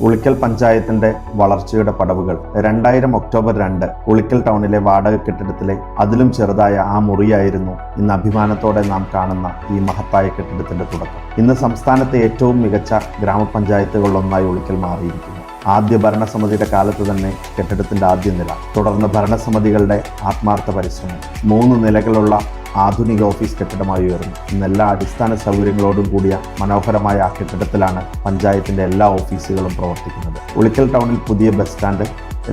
ഉളിക്കൽ പഞ്ചായത്തിന്റെ വളർച്ചയുടെ പടവുകൾ 2000 ഒക്ടോബർ 2 ഉളിക്കൽ ടൗണിലെ വാടക കെട്ടിടത്തിലെ അതിലും ചെറുതായ ആ മുറിയായിരുന്നു ഇന്ന് അഭിമാനത്തോടെ നാം കാണുന്ന ഈ മഹത്തായ കെട്ടിടത്തിന്റെ തുടക്കം. ഇന്ന് സംസ്ഥാനത്തെ ഏറ്റവും മികച്ച ഗ്രാമപഞ്ചായത്തുകളിലൊന്നായി ഉളിക്കൽ മാറിയിരിക്കുന്നു. ആദ്യ ഭരണസമിതിയുടെ കാലത്ത് തന്നെ കെട്ടിടത്തിന്റെ ആദ്യ നില, തുടർന്ന് ഭരണസമിതികളുടെ ആത്മാർത്ഥ പരിശ്രമം, 3 നിലകളുള്ള ആധുനിക ഓഫീസ് കെട്ടിടമായി ഉയർന്നു. ഇന്ന് എല്ലാ അടിസ്ഥാന സൗകര്യങ്ങളോടും കൂടിയ മനോഹരമായ ആ കെട്ടിടത്തിലാണ് പഞ്ചായത്തിന്റെ എല്ലാ ഓഫീസുകളും പ്രവർത്തിക്കുന്നത്. ഉളിക്കൽ ടൗണിൽ പുതിയ ബസ് സ്റ്റാൻഡ്,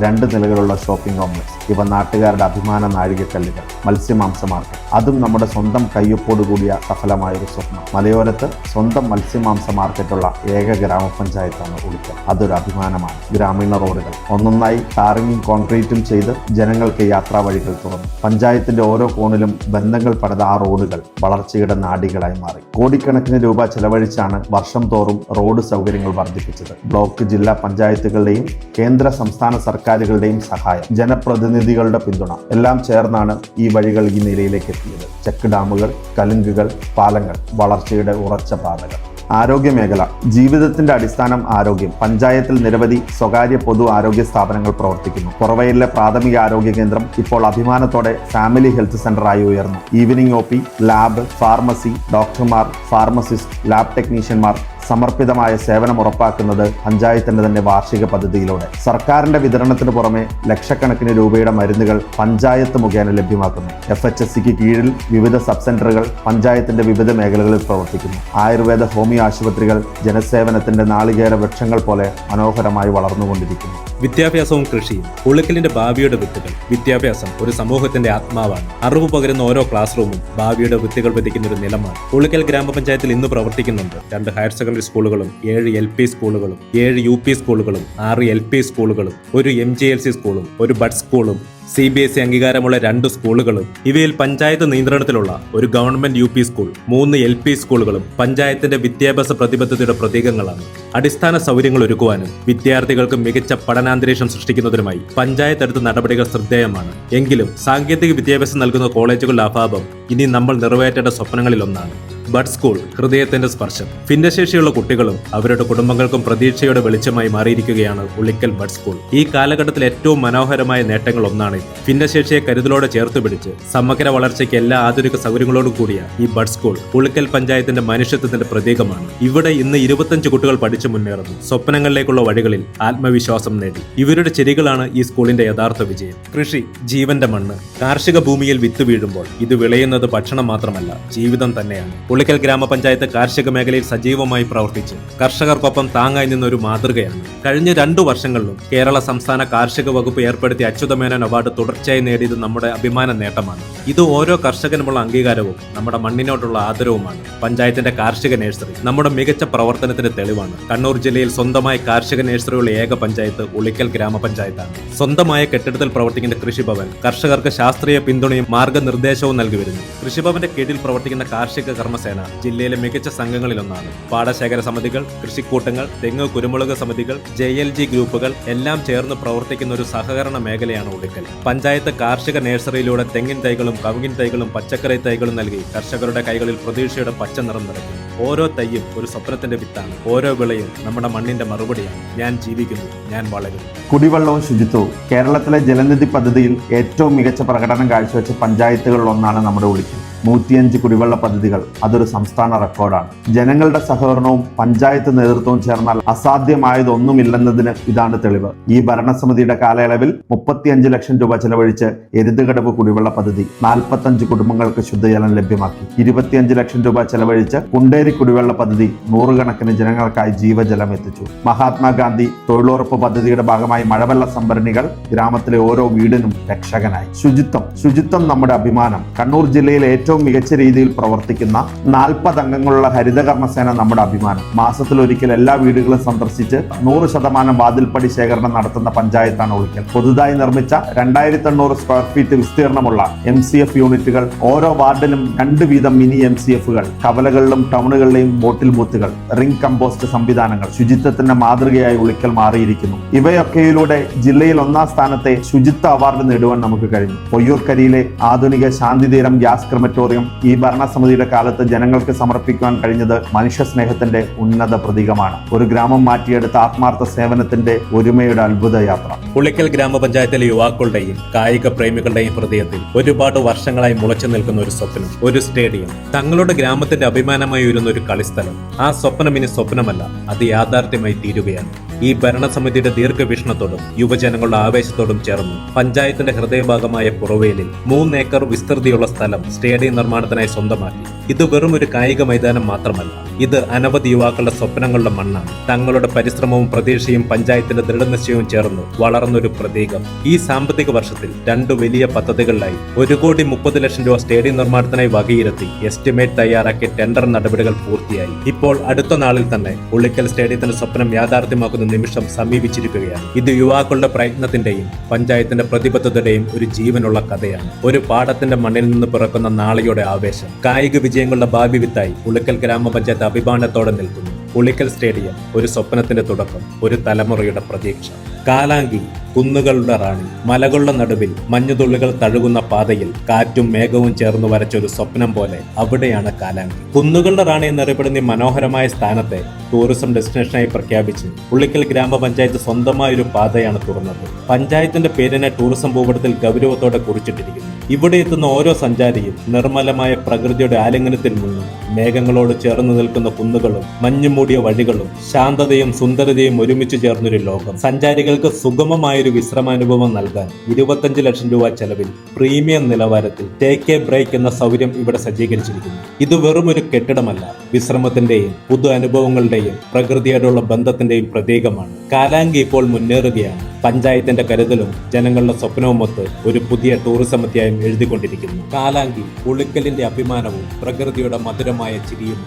2 നിലകളുള്ള ഷോപ്പിംഗ് കോംപ്ലക്സ്, ഇവ നാട്ടുകാരുടെ അഭിമാന നാഴികക്കല്ലുകൾ. മത്സ്യമാംസ മാർക്കറ്റ്, അതും നമ്മുടെ സ്വന്തം കയ്യൊപ്പോടുകൂടിയ സഫലമായൊരു സ്വപ്നം. മലയോരത്ത് സ്വന്തം മത്സ്യമാംസ മാർക്കറ്റുള്ള ഏക ഗ്രാമപഞ്ചായത്താണ് ഉളിക്കൽ. അതൊരു അഭിമാനമാണ്. ഗ്രാമീണ റോഡുകൾ ഒന്നൊന്നായി ടാറിങ്ങും കോൺക്രീറ്റും ചെയ്ത് ജനങ്ങൾക്ക് യാത്രാ വഴികൾ തുറന്നു. പഞ്ചായത്തിന്റെ ഓരോ കോണിലും ബന്ധങ്ങൾ പണിത ആ റോഡുകൾ വളർച്ചയുടെ നാഡികളായി മാറി. കോടിക്കണക്കിന് രൂപ ചെലവഴിച്ചാണ് വർഷം തോറും റോഡ് സൗകര്യങ്ങൾ വർദ്ധിപ്പിച്ചത്. ബ്ലോക്ക്, ജില്ലാ പഞ്ചായത്തുകളുടെയും കേന്ദ്ര സംസ്ഥാന സർക്കാരുകളുടെയും സഹായം, ജനപ്രതിനിധികളുടെ പിന്തുണ എല്ലാം ചേർന്നാണ് ഈ വഴികൾ ഈ നിലയിലേക്ക് എത്തിയത്. ചെക്ക് ഡാമുകൾ, കലുങ്കുകൾ, പാലങ്ങൾ, വളർച്ചയുടെ ഉറച്ച പാതകൾ. ആരോഗ്യമേഖല, ജീവിതത്തിന്റെ അടിസ്ഥാനം ആരോഗ്യം. പഞ്ചായത്തിൽ നിരവധി സ്വകാര്യ പൊതു ആരോഗ്യ സ്ഥാപനങ്ങൾ പ്രവർത്തിക്കുന്നു. കുറവയിലെ പ്രാഥമിക ആരോഗ്യ കേന്ദ്രം ഇപ്പോൾ അഭിമാനത്തോടെ ഫാമിലി ഹെൽത്ത് സെന്ററായി ഉയർന്നു. ഈവനിംഗ് OP, ലാബ്, ഫാർമസി, ഡോക്ടർമാർ, ഫാർമസിസ്റ്റ്, ലാബ് ടെക്നീഷ്യന്മാർ സമർപ്പിതമായ സേവനം ഉറപ്പാക്കുന്നത് പഞ്ചായത്തിന്റെ തന്നെ വാർഷിക പദ്ധതിയിലൂടെ. സർക്കാരിന്റെ വിതരണത്തിന് പുറമെ ലക്ഷക്കണക്കിന് രൂപയുടെ മരുന്നുകൾ പഞ്ചായത്ത് മുഖേന ലഭ്യമാക്കുന്നു. FHSCക്ക് കീഴിൽ വിവിധ സബ് സെന്ററുകൾ പഞ്ചായത്തിന്റെ വിവിധ മേഖലകളിൽ പ്രവർത്തിക്കുന്നു. ആയുർവേദ, ഹോമിയോ ആശുപത്രികൾ ജനസേവനത്തിന്റെ നാളികേര വൃക്ഷങ്ങൾ പോലെ മനോഹരമായി വളർന്നുകൊണ്ടിരിക്കുന്നു. വിദ്യാഭ്യാസവും കൃഷിയും ഉളിക്കലിന്റെ ഭാവിയുടെ വിത്തുകൾ. വിദ്യാഭ്യാസം ഒരു സമൂഹത്തിന്റെ ആത്മാവാണ്. അറിവ് പകരുന്ന ഓരോ ക്ലാസ് റൂമും ഭാവിയുടെ വിത്തുകൾ വിതയ്ക്കുന്ന ഒരു നിലമാണ്. ഉളിക്കൽ ഗ്രാമപഞ്ചായത്തിൽ ഇന്ന് പ്രവർത്തിക്കുന്നുണ്ട് 2 ഹയർ സെക്കൻഡറി സ്കൂളുകളും, 7 LP സ്കൂളുകളും, 7 UP സ്കൂളുകളും, 6 LP സ്കൂളുകളും, 1 MGLC സ്കൂളും, 1 ബഡ് സ്കൂളും, CBSE അംഗീകാരമുള്ള 2 സ്കൂളുകളും, ഇവയിൽ പഞ്ചായത്ത് നിയന്ത്രണത്തിലുള്ള ഒരു ഗവൺമെന്റ് UP സ്കൂൾ, 3 LP സ്കൂളുകളും പഞ്ചായത്തിന്റെ വിദ്യാഭ്യാസ പ്രതിബദ്ധതയുടെ പ്രതീകങ്ങളാണ്. അടിസ്ഥാന സൗകര്യങ്ങൾ ഒരുക്കുവാനും വിദ്യാർത്ഥികൾക്ക് മികച്ച പഠനാന്തരീക്ഷം സൃഷ്ടിക്കുന്നതിനുമായി പഞ്ചായത്ത് എടുത്ത നടപടികൾ ശ്രദ്ധേയമാണ്. എങ്കിലും സാങ്കേതിക വിദ്യാഭ്യാസം നൽകുന്ന കോളേജുകളുടെ അഭാവം ഇനി നമ്മൾ നിറവേറ്റേണ്ട സ്വപ്നങ്ങളിലൊന്നാണ്. ബഡ് സ്കൂൾ, ഹൃദയത്തിന്റെ സ്പർശം. ഭിന്നശേഷിയുള്ള കുട്ടികളും അവരുടെ കുടുംബങ്ങൾക്കും പ്രതീക്ഷയുടെ വെളിച്ചമായി മാറിയിരിക്കുകയാണ് ഉളിക്കൽ ബഡ് സ്കൂൾ. ഈ കാലഘട്ടത്തിൽ ഏറ്റവും മനോഹരമായ നേട്ടങ്ങൾ ഒന്നാണ്. ഭിന്നശേഷിയെ കരുതലോടെ ചേർത്ത് പിടിച്ച് സമഗ്ര വളർച്ചയ്ക്ക് എല്ലാ ആധുനിക സൗകര്യങ്ങളോടും കൂടിയ ഈ ബഡ് സ്കൂൾ ഉളിക്കൽ പഞ്ചായത്തിന്റെ മനുഷ്യത്വത്തിന്റെ പ്രതീകമാണ്. ഇവിടെ ഇന്ന് 25 കുട്ടികൾ പഠിച്ചു മുന്നേറുന്നു. സ്വപ്നങ്ങളിലേക്കുള്ള വഴികളിൽ ആത്മവിശ്വാസം നേടി. ഇവരുടെ ചെടികളാണ് ഈ സ്കൂളിന്റെ യഥാർത്ഥ വിജയം. കൃഷി, ജീവന്റെ മണ്ണ്. കാർഷിക ഭൂമിയിൽ വിത്ത് വീഴുമ്പോൾ ഇത് വിളയുന്നത് ഭക്ഷണം മാത്രമല്ല, ജീവിതം തന്നെയാണ്. ഉളിക്കൽ ഗ്രാമപഞ്ചായത്ത് കാർഷിക മേഖലയിൽ സജീവമായി പ്രവർത്തിച്ച് കർഷകർക്കൊപ്പം താങ്ങായി നിന്ന ഒരു മാതൃകയാണ്. കഴിഞ്ഞ 2 വർഷങ്ങളിലും കേരള സംസ്ഥാന കാർഷിക വകുപ്പ് ഏർപ്പെടുത്തിയ അച്യുതമേനോൻ അവാർഡ് തുടർച്ചയായി നേടിയത് നമ്മുടെ അഭിമാന നേട്ടമാണ്. ഇത് ഓരോ കർഷകനുമുള്ള അംഗീകാരവും നമ്മുടെ മണ്ണിനോടുള്ള ആദരവുമാണ്. പഞ്ചായത്തിന്റെ കാർഷിക നഴ്സറി നമ്മുടെ മികച്ച പ്രവർത്തനത്തിന്റെ തെളിവാണ്. കണ്ണൂർ ജില്ലയിൽ സ്വന്തമായി കാർഷിക നഴ്സറിയുള്ള ഏക പഞ്ചായത്ത് ഉളിക്കൽ ഗ്രാമപഞ്ചായത്താണ്. സ്വന്തമായ കെട്ടിടത്തിൽ പ്രവർത്തിക്കുന്ന കൃഷിഭവൻ കർഷകർക്ക് ശാസ്ത്രീയ പിന്തുണയും മാർഗനിർദ്ദേശവും നൽകി വരുന്നു. കൃഷിഭവന്റെ കീഴിൽ പ്രവർത്തിക്കുന്ന കാർഷിക കർമ്മസേന ജില്ലയിലെ മികച്ച സംഘങ്ങളിലൊന്നാണ്. പാടശേഖര സമിതികൾ, കൃഷിക്കൂട്ടങ്ങൾ, തെങ്ങ് കുരുമുളക് സമിതികൾ, JLG ഗ്രൂപ്പുകൾ എല്ലാം ചേർന്ന് പ്രവർത്തിക്കുന്ന ഒരു സഹകരണ മേഖലയാണ് ഉളിക്കൽ. പഞ്ചായത്ത് കാർഷിക നഴ്സറിയിലൂടെ തെങ്ങിൻ തൈകളും കവുങ്ങിൻ തൈകളും പച്ചക്കറി തൈകളും നൽകി കർഷകരുടെ കൈകളിൽ പ്രതീക്ഷയുടെ പച്ച നിറം നിറയ്ക്കുന്നു. ഓരോ തൈയും ഒരു സ്വപ്നത്തിന്റെ വിത്താണ്. ഓരോ വിളയും നമ്മുടെ മണ്ണിന്റെ മറുപടിയാണ്. ഞാൻ ജീവിക്കുന്നു, ഞാൻ വളരുന്നു. കുടിവെള്ളവും ശുചിത്വവും. കേരളത്തിലെ ജലനിധി പദ്ധതിയിൽ ഏറ്റവും മികച്ച പ്രകടനം കാഴ്ചവെച്ച പഞ്ചായത്തുകളിലൊന്നാണ് നമ്മുടെ ഉളിക്കൽ. 105 കുടിവെള്ള പദ്ധതികൾ, അതൊരു സംസ്ഥാന റെക്കോർഡാണ്. ജനങ്ങളുടെ സഹകരണവും പഞ്ചായത്ത് നേതൃത്വവും ചേർന്നാൽ അസാധ്യമായതൊന്നുമില്ലെന്നതിന് ഇതാണ് തെളിവ്. ഈ ഭരണസമിതിയുടെ കാലയളവിൽ 35 ലക്ഷം രൂപ ചെലവഴിച്ച് എരുതുകടവ് കുടിവെള്ള പദ്ധതി 45 കുടുംബങ്ങൾക്ക് ശുദ്ധജലം ലഭ്യമാക്കി. 25 ലക്ഷം രൂപ ചെലവഴിച്ച് കുണ്ടേരി കുടിവെള്ള പദ്ധതി 100 കണക്കിന് ജനങ്ങൾക്കായി ജീവജലം എത്തിച്ചു. മഹാത്മാഗാന്ധി തൊഴിലുറപ്പ് പദ്ധതിയുടെ ഭാഗമായി മഴവെള്ള സംഭരണികൾ ഗ്രാമത്തിലെ ഓരോ വീടിനും രക്ഷകനായി. ശുചിത്വം നമ്മുടെ അഭിമാനം. കണ്ണൂർ ജില്ലയിലെ ഏറ്റവും മികച്ച രീതിയിൽ പ്രവർത്തിക്കുന്ന 40 അംഗങ്ങളുള്ള ഹരിതകർമ്മസേന നമ്മുടെ അഭിമാനം. മാസത്തിലൊരിക്കൽ എല്ലാ വീടുകളും സന്ദർശിച്ച് 100% വാതിൽപ്പടി ശേഖരണം നടത്തുന്ന പഞ്ചായത്താണ് ഉളിക്കൽ. പുതുതായി നിർമ്മിച്ച 2800 സ്ക്വയർ ഫീറ്റ് വിസ്തീർണമുള്ള MCF യൂണിറ്റുകൾ, ഓരോ വാർഡിലും 2 വീതം മിനി MCFകൾ, കവലകളിലും ടൗണുകളിലെയും ബോട്ടിൽ ബൂത്തുകൾ, റിംഗ് കമ്പോസ്റ്റ് സംവിധാനങ്ങൾ. ശുചിത്വത്തിന്റെ മാതൃകയായി ഉളിക്കൽ മാറിയിരിക്കുന്നു. ഇവയൊക്കെയിലൂടെ ജില്ലയിൽ 1ാം സ്ഥാനത്തെ ശുചിത്വ അവാർഡ് നേടുവാൻ നമുക്ക് കഴിഞ്ഞു. പൊയ്യൂർക്കരിയിലെ ആധുനിക ശാന്തിതീരം ഗ്യാസ് ക്രിമറ്റേഷൻ ഓഡിറ്റോറിയം ഈ ഭരണസമിതിയുടെ കാലത്ത് ജനങ്ങൾക്ക് സമർപ്പിക്കുവാൻ കഴിഞ്ഞത് മനുഷ്യ സ്നേഹത്തിന്റെ ഉന്നത പ്രതീകമാണ്. ഒരു ഗ്രാമം മാറ്റിയെടുത്ത ആത്മാർത്ഥ സേവനത്തിന്റെ ഒരുമയുടെ അത്ഭുത യാത്ര. ഉളിക്കൽ ഗ്രാമപഞ്ചായത്തിലെ യുവാക്കളുടെയും കായിക പ്രേമികളുടെയും ഹൃദയത്തിൽ ഒരുപാട് വർഷങ്ങളായി മുളച്ചു നിൽക്കുന്ന ഒരു സ്വപ്നം, ഒരു സ്റ്റേഡിയം, തങ്ങളുടെ ഗ്രാമത്തിന്റെ അഭിമാനമായി ഉയരുന്ന ഒരു കളിസ്ഥലം. ആ സ്വപ്നം ഇനി സ്വപ്നമല്ല, അത് യാഥാർത്ഥ്യമായി തീരുകയാണ്. ഈ ഭരണസമിതിയുടെ ദീർഘവീക്ഷണത്തോടും യുവജനങ്ങളുടെ ആവേശത്തോടും ചേർന്ന് പഞ്ചായത്തിന്റെ ഹൃദയഭാഗമായ പുറവേലിൽ 3 ഏക്കർ വിസ്തൃതിയുള്ള സ്ഥലം സ്റ്റേഡിയം നിർമ്മാണത്തിനായി സ്വന്തമാക്കി. ഇത് വെറും ഒരു കായിക മൈതാനം മാത്രമല്ല, ഇത് അനവധി യുവാക്കളുടെ സ്വപ്നങ്ങളുടെ മണ്ണാണ്. തങ്ങളുടെ പരിശ്രമവും പ്രതീക്ഷയും പഞ്ചായത്തിന്റെ ദൃഢനിശ്ചയവും ചേർന്ന് വളർന്നൊരു പ്രതീകം. ഈ സാമ്പത്തിക വർഷത്തിൽ 2 വലിയ പദ്ധതികളിലായി 1,30,00,000 രൂപ സ്റ്റേഡിയം നിർമ്മാണത്തിനായി വകയിരുത്തി എസ്റ്റിമേറ്റ് തയ്യാറാക്കിയ ടെൻഡർ നടപടികൾ പൂർത്തിയായി. ഇപ്പോൾ അടുത്ത നാളിൽ തന്നെ ഉളിക്കൽ സ്റ്റേഡിയത്തിന്റെ സ്വപ്നം യാഥാർത്ഥ്യമാക്കുന്ന നിമിഷം സമീപിച്ചിരിക്കുകയാണ്. ഇത് യുവാക്കളുടെ പ്രയത്നത്തിന്റെയും പഞ്ചായത്തിന്റെ പ്രതിബദ്ധതയുടെയും ഒരു ജീവനുള്ള കഥയാണ്. ഒരു പാടത്തിന്റെ മണ്ണിൽ നിന്ന് പിറക്കുന്ന നാളെയുടെ ആവേശം. കായിക വിജയങ്ങളുടെ ഭാവി വിത്തായി ഉളിക്കൽ ഗ്രാമപഞ്ചായത്ത് അഭിമാനത്തോടെ നിൽക്കുന്നു. ഉളിക്കൽ സ്റ്റേഡിയം ഒരു സ്വപ്നത്തിന്റെ തുടക്കം, ഒരു തലമുറയുടെ പ്രതീക്ഷ. കാലാങ്കി കുന്നുകളുടെ റാണി, മലകളുടെ നടുവിൽ മഞ്ഞുതുള്ളികൾ തഴുകുന്ന പാതയിൽ കാറ്റും മേഘവും ചേർന്ന് വരച്ച ഒരു സ്വപ്നം പോലെ അവിടെയാണ് കാലാങ്കി. കുന്നുകളുടെ റാണി എന്നറിയപ്പെടുന്ന ഈ മനോഹരമായ സ്ഥാനത്തെ ടൂറിസം ഡെസ്റ്റിനേഷനായി പ്രഖ്യാപിച്ച് ഉളിക്കൽ ഗ്രാമപഞ്ചായത്ത് സ്വന്തമായ ഒരു പാതയാണ് തുറന്നത്. പഞ്ചായത്തിന്റെ പേരിനെ ടൂറിസം ഭൂപടത്തിൽ ഗൗരവത്തോടെ കുറിച്ചിട്ടിരിക്കുന്നു. ഇവിടെ എത്തുന്ന ഓരോ സഞ്ചാരിയും നിർമ്മലമായ പ്രകൃതിയുടെ ആലിംഗനത്തിൽ നിന്നും മേഘങ്ങളോട് ചേർന്ന് നിൽക്കുന്ന കുന്നുകളും മഞ്ഞുമൂടിയ വഴികളും ശാന്തതയും സുന്ദരതയും ഒരുമിച്ച് ചേർന്നൊരു ലോകം. സഞ്ചാരികൾക്ക് സുഗമമായൊരു വിശ്രമാനുഭവം നൽകാൻ 25 ലക്ഷം രൂപ ചെലവിൽ പ്രീമിയം നിലവാരത്തിൽ ടേക്ക് എ ബ്രേക്ക് എന്ന സൗകര്യം ഇവിടെ സജ്ജീകരിച്ചിരിക്കുന്നു. ഇത് വെറും ഒരു കെട്ടിടമല്ല, വിശ്രമത്തിന്റെയും പുതു അനുഭവങ്ങളുടെയും പ്രകൃതിയോടുള്ള ബന്ധത്തിന്റെയും പ്രതീകമാണ്. കാലാങ്കി ഇപ്പോൾ മുന്നേറുകയാണ്. പഞ്ചായത്തിന്റെ കരുതലും ജനങ്ങളുടെ സ്വപ്നവുമൊത്ത് ഒരു പുതിയ ടൂറിസം അധ്യായം എഴുതിക്കൊണ്ടിരിക്കുന്നു. കാലാങ്കി ഉളിക്കലിന്റെ അഭിമാനവും പ്രകൃതിയുടെ മധുരമായ ചിരിയും.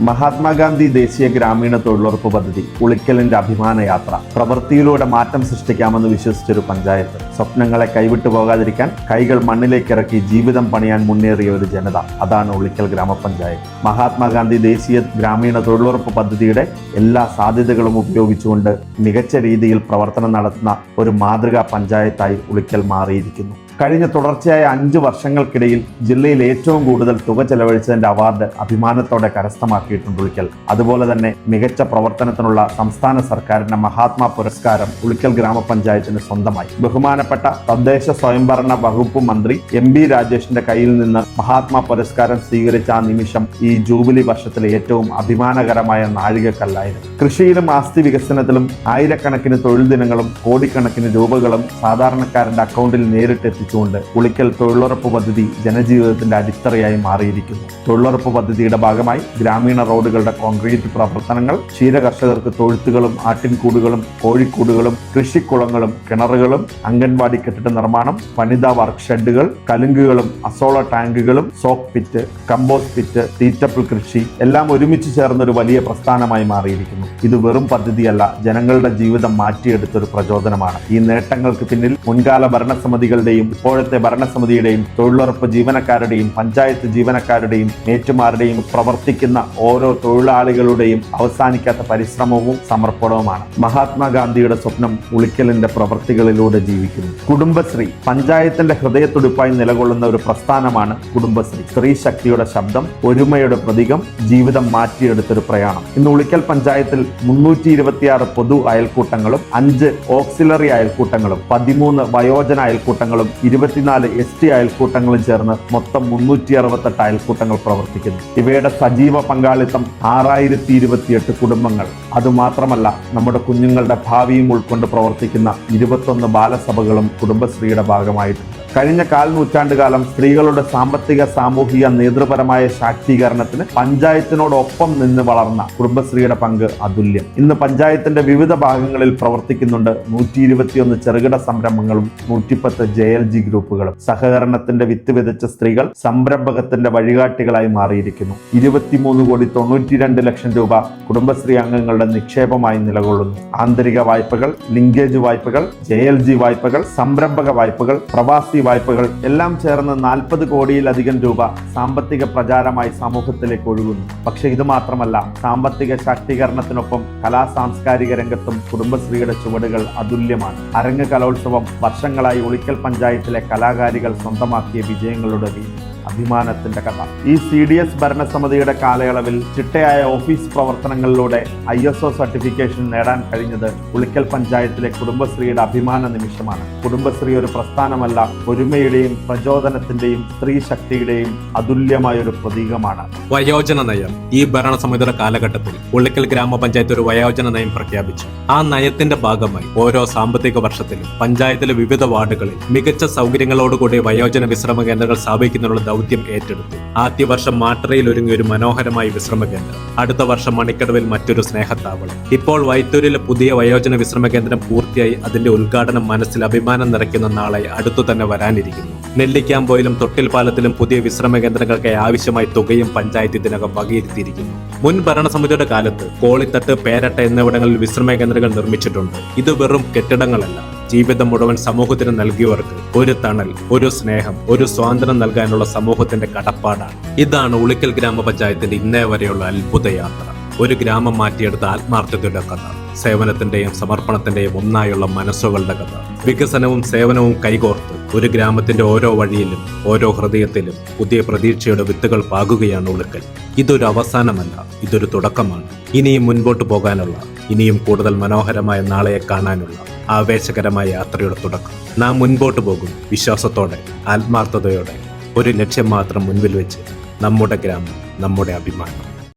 മഹാത്മാഗാന്ധി ദേശീയ ഗ്രാമീണ തൊഴിലുറപ്പ് പദ്ധതി ഉളിക്കലിന്റെ അഭിമാന യാത്ര. പ്രവൃത്തിയിലൂടെ മാറ്റം സൃഷ്ടിക്കാമെന്ന് വിശ്വസിച്ചൊരു പഞ്ചായത്ത്. സ്വപ്നങ്ങളെ കൈവിട്ടു പോകാതിരിക്കാൻ കൈകൾ മണ്ണിലേക്കിറക്കി ജീവിതം പണിയാൻ മുന്നേറിയ ഒരു ജനത. അതാണ് ഉളിക്കൽ ഗ്രാമപഞ്ചായത്ത്. മഹാത്മാഗാന്ധി ദേശീയ ഗ്രാമീണ തൊഴിലുറപ്പ് പദ്ധതിയുടെ എല്ലാ സാധ്യതകളും ഉപയോഗിച്ചുകൊണ്ട് മികച്ച രീതിയിൽ പ്രവർത്തനം നടത്തുന്ന ഒരു മാതൃകാ പഞ്ചായത്തായി ഉളിക്കൽ മാറിയിരിക്കുന്നു. കഴിഞ്ഞ തുടർച്ചയായ 5 വർഷങ്ങൾക്കിടയിൽ ജില്ലയിൽ ഏറ്റവും കൂടുതൽ തുക ചെലവഴിച്ചതിന്റെ അവാർഡ് അഭിമാനത്തോടെ കരസ്ഥമാക്കിയിട്ടുണ്ട് ഉളിക്കൽ. അതുപോലെ തന്നെ മികച്ച പ്രവർത്തനത്തിനുള്ള സംസ്ഥാന സർക്കാരിന്റെ മഹാത്മാ പുരസ്കാരം ഉളിക്കൽ ഗ്രാമപഞ്ചായത്തിന് സ്വന്തമായി. ബഹുമാനപ്പെട്ട തദ്ദേശ സ്വയംഭരണ വകുപ്പ് മന്ത്രി MP രാജേഷിന്റെ കയ്യിൽ നിന്ന് മഹാത്മാ പുരസ്കാരം സ്വീകരിച്ച ആ നിമിഷം ഈ ജൂബിലി വർഷത്തിലെ ഏറ്റവും അഭിമാനകരമായ നാഴികക്കല്ലായിരുന്നു. കൃഷിയിലും ആസ്തി വികസനത്തിലും ആയിരക്കണക്കിന് തൊഴിൽ ദിനങ്ങളും കോടിക്കണക്കിന് രൂപകളും സാധാരണക്കാരന്റെ അക്കൗണ്ടിൽ നേരിട്ട് ുകൊണ്ട് ഉളിക്കൽ തൊഴിലുറപ്പ് പദ്ധതി ജനജീവിതത്തിന്റെ അടിത്തറയായി മാറിയിരിക്കുന്നു. തൊഴിലുറപ്പ് പദ്ധതിയുടെ ഭാഗമായി ഗ്രാമീണ റോഡുകളുടെ കോൺക്രീറ്റ് പ്രവർത്തനങ്ങൾ, ക്ഷീരകർഷകർക്ക് തൊഴുത്തുകളും ആട്ടിൻകൂടുകളും കോഴിക്കൂടുകളും കൃഷിക്കുളങ്ങളും കിണറുകളും അംഗൻവാടി കെട്ടിട നിർമ്മാണം, വനിതാ വർക്ക് ഷെഡുകൾ, കലുങ്കുകളും അസോള ടാങ്കുകളും, സോക്ക് പിറ്റ്, കമ്പോസ്റ്റ് പിറ്റ്, തീറ്റപ്പിൾ കൃഷി എല്ലാം ഒരുമിച്ച് ചേർന്നൊരു വലിയ പ്രസ്ഥാനമായി മാറിയിരിക്കുന്നു. ഇത് വെറും പദ്ധതിയല്ല, ജനങ്ങളുടെ ജീവിതം മാറ്റിയെടുത്തൊരു പ്രചോദനമാണ്. ഈ നേട്ടങ്ങൾക്ക് പിന്നിൽ മുൻകാല ഭരണസമിതികളുടെയും ഇപ്പോഴത്തെ ഭരണസമിതിയുടെയും തൊഴിലുറപ്പ് ജീവനക്കാരുടെയും പഞ്ചായത്ത് ജീവനക്കാരുടെയും മേറ്റുമാരുടെയും പ്രവർത്തിക്കുന്ന ഓരോ തൊഴിലാളികളുടെയും അവസാനിക്കാത്ത പരിശ്രമവും സമർപ്പണവുമാണ്. മഹാത്മാഗാന്ധിയുടെ സ്വപ്നം ഉളിക്കലിന്റെ പ്രവൃത്തികളിലൂടെ ജീവിക്കുന്നു. കുടുംബശ്രീ പഞ്ചായത്തിന്റെ ഹൃദയത്തുടിപ്പായി നിലകൊള്ളുന്ന ഒരു പ്രസ്ഥാനമാണ് കുടുംബശ്രീ. സ്ത്രീ ശക്തിയുടെ ശബ്ദം, ഒരുമയുടെ പ്രതീകം, ജീവിതം മാറ്റിയെടുത്തൊരു പ്രയാണം. ഇന്ന് ഉളിക്കൽ പഞ്ചായത്തിൽ 326 പൊതു അയൽക്കൂട്ടങ്ങളും 5 ഓക്സിലറി അയൽക്കൂട്ടങ്ങളും 13 വയോജന അയൽക്കൂട്ടങ്ങളും 24 ST അയൽക്കൂട്ടങ്ങളും ചേർന്ന് മൊത്തം 368 അയൽക്കൂട്ടങ്ങൾ പ്രവർത്തിക്കുന്നു. ഇവയുടെ സജീവ പങ്കാളിത്തം 6028 കുടുംബങ്ങൾ. അതുമാത്രമല്ല, നമ്മുടെ കുഞ്ഞുങ്ങളുടെ ഭാവിയും ഉൾക്കൊണ്ട് പ്രവർത്തിക്കുന്ന 21 ബാലസഭകളും കുടുംബശ്രീയുടെ ഭാഗമായിട്ടുണ്ട്. കഴിഞ്ഞ 1/4 നൂറ്റാണ്ടുകാലം സ്ത്രീകളുടെ സാമ്പത്തിക, സാമൂഹിക, നേതൃപരമായ ശാക്തീകരണത്തിന് പഞ്ചായത്തിനോടൊപ്പം നിന്ന് വളർന്ന കുടുംബശ്രീയുടെ പങ്ക് അതുല്യം. ഇന്ന് പഞ്ചായത്തിന്റെ വിവിധ ഭാഗങ്ങളിൽ പ്രവർത്തിക്കുന്നുണ്ട് 121 ചെറുകിട സംരംഭങ്ങളും 110 JLG ഗ്രൂപ്പുകളും. സഹകരണത്തിന്റെ വിത്ത് വിതച്ച സ്ത്രീകൾ സംരംഭകത്തിന്റെ വഴികാട്ടികളായി മാറിയിരിക്കുന്നു. 23,92,00,000 രൂപ കുടുംബശ്രീ അംഗങ്ങളുടെ നിക്ഷേപമായി നിലകൊള്ളുന്നു. ആന്തരിക വായ്പകൾ, ലിങ്കേജ് വായ്പകൾ, JLG വായ്പകൾ, സംരംഭക വായ്പകൾ, പ്രവാസി വായ്പകൾ എല്ലാം ചേർന്ന് 40 കോടിയിലധികം രൂപ സാമ്പത്തിക പ്രചാരമായി സമൂഹത്തിലേക്ക് ഒഴുകുന്നു. പക്ഷെ ഇത് മാത്രമല്ല, സാമ്പത്തിക ശാക്തീകരണത്തിനൊപ്പം കലാ-സാംസ്കാരിക രംഗത്തും കുടുംബശ്രീയുടെ ചുവടുകൾ അതുല്യമാണ്. അരങ്ങ് കലോത്സവം വർഷങ്ങളായി ഉളിക്കൽ പഞ്ചായത്തിലെ കലാകാരികൾ സ്വന്തമാക്കിയ വിജയങ്ങളുടെ വീതി. അഭിമാനത്തിന്റെ കഥ. ഈ CDS ഭരണസമിതിയുടെ കാലയളവിൽ ചിട്ടയായ ഓഫീസ് പ്രവർത്തനങ്ങളിലൂടെ ISO സർട്ടിഫിക്കേഷൻ നേടാൻ കഴിഞ്ഞത് ഉളിക്കൽ പഞ്ചായത്തിലെ കുടുംബശ്രീയുടെ അഭിമാന നിമിഷമാണ്. കുടുംബശ്രീ ഒരു പ്രസ്ഥാനമല്ല, ഒരുമയുടെയും പ്രചോദനത്തിന്റെയും സ്ത്രീ ശക്തിയുടെയും അതുല്യമായ ഒരു പ്രതീകമാണ്. വയോജന നയം. ഈ ഭരണസമിതിയുടെ കാലഘട്ടത്തിൽ ഉളിക്കൽ ഗ്രാമപഞ്ചായത്ത് ഒരു വയോജന നയം പ്രഖ്യാപിച്ചു. ആ നയത്തിന്റെ ഭാഗമായി ഓരോ സാമ്പത്തിക വർഷത്തിലും പഞ്ചായത്തിലെ വിവിധ വാർഡുകളിൽ മികച്ച സൗകര്യങ്ങളോടുകൂടി വയോജന വിശ്രമ കേന്ദ്രങ്ങൾ സ്ഥാപിക്കുന്നതിനുള്ള ദൗത്യം ഏറ്റെടുത്തു. ആദ്യ വർഷം മാട്ടറയിൽ ഒരുങ്ങിയ ഒരു മനോഹരമായ വിശ്രമ കേന്ദ്രം, അടുത്ത വർഷം മണിക്കടവിൽ മറ്റൊരു സ്നേഹത്താവളം. ഇപ്പോൾ വൈത്തൂരിലെ പുതിയ വയോജന വിശ്രമ കേന്ദ്രം പൂർത്തിയായി അതിന്റെ ഉദ്ഘാടനം മനസ്സിൽ അഭിമാനം നിറയ്ക്കുന്ന നാളെ അടുത്തു തന്നെ വരാനിരിക്കുന്നു. നെല്ലിക്കാമ്പോയിലും തൊട്ടിൽപ്പാലത്തിലും പുതിയ വിശ്രമ കേന്ദ്രങ്ങൾക്കായി ആവശ്യമായ തുകയും പഞ്ചായത്ത് ഇതിനകം വകയിരുത്തിയിരിക്കുന്നു. മുൻ ഭരണസമിതിയുടെ കാലത്ത് കോളിത്തട്ട്, പേരട്ട എന്നിവിടങ്ങളിൽ വിശ്രമ കേന്ദ്രങ്ങൾ നിർമ്മിച്ചിട്ടുണ്ട്. ഇത് വെറും കെട്ടിടങ്ങളല്ല, ജീവിതം മുഴുവൻ സമൂഹത്തിന് നൽകിയവർക്ക് ഒരു തണൽ, ഒരു സ്നേഹം, ഒരു സ്വാതന്ത്ര്യം നൽകാനുള്ള സമൂഹത്തിന്റെ കടപ്പാടാണ്. ഇതാണ് ഉളിക്കൽ ഗ്രാമപഞ്ചായത്തിന്റെ ഇന്നേ വരെയുള്ള അത്ഭുത യാത്ര. ഒരു ഗ്രാമം മാറ്റിയെടുത്ത ആത്മാർത്ഥതയുടെ കഥ, സേവനത്തിന്റെയും സമർപ്പണത്തിന്റെയും ഒന്നായുള്ള മനസ്സുകളുടെ കഥ. വികസനവും സേവനവും കൈകോർത്ത് ഒരു ഗ്രാമത്തിന്റെ ഓരോ വഴിയിലും ഓരോ ഹൃദയത്തിലും പുതിയ പ്രതീക്ഷയുടെ വിത്തുകൾ പാകുകയാണ് ഉളിക്കൽ. ഇതൊരു അവസാനമല്ല, ഇതൊരു തുടക്കമാണ്. ഇനിയും മുൻപോട്ട് പോകാനുള്ള, ഇനിയും കൂടുതൽ മനോഹരമായ നാളെയെ കാണാനുള്ള ആവേശകരമായ യാത്രയുടെ തുടക്കം. നാം മുൻപോട്ട് പോകും വിശ്വാസത്തോടെ, ആത്മാർത്ഥതയോടെ, ഒരു ലക്ഷ്യം മാത്രം മുൻപിൽ വെച്ച്. നമ്മുടെ ഗ്രാമം, നമ്മുടെ അഭിമാനം.